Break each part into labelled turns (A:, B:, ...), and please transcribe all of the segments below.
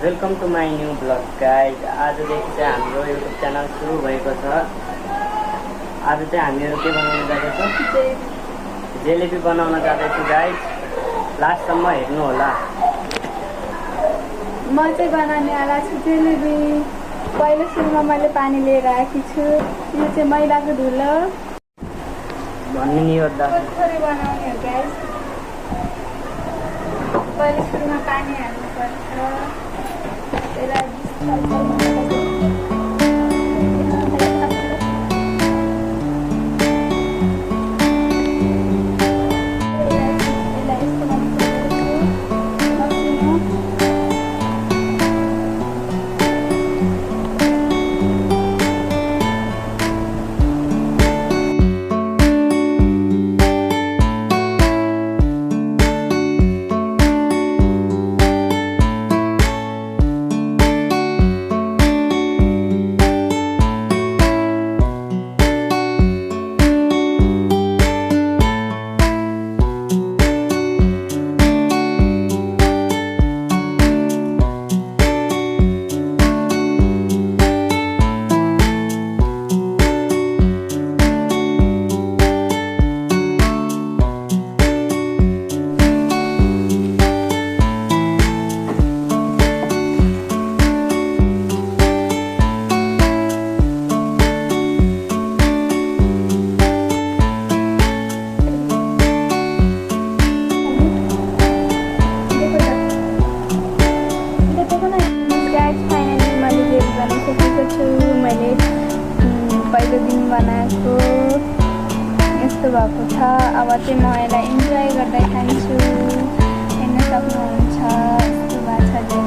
A: Welcome to my new blog guide. आजदेखि चाहिँ हाम्रो युट्युब च्यानल सुरु भएको छ। आज चाहिँ हामीहरू के बनाउन जाँदैछौँ? जेलेबी बनाउन जाँदैछु गाइड। लास्टसम्म हेर्नु होला।
B: म चाहिँ बनाउनेवाला छु जेलेबी। पहिलो सुरुमा मैले पानी लिएर आएकी छु। यो चाहिँ मैदाको धुलो
A: भन्ने नि
B: थोरै बनाउने हो गाइस। पहिलो सुरुमा पानी हाल्नुपर्छ। मैले पहिलो दिन बनाएको यस्तो भएको छ। अब चाहिँ म यसलाई इन्जोय गर्दै खान्छु। हेर्न सक्नुहुन्छ यस्तो भएको छ।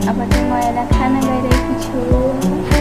B: अब चाहिँ म यसलाई खान गइरहेकी छु।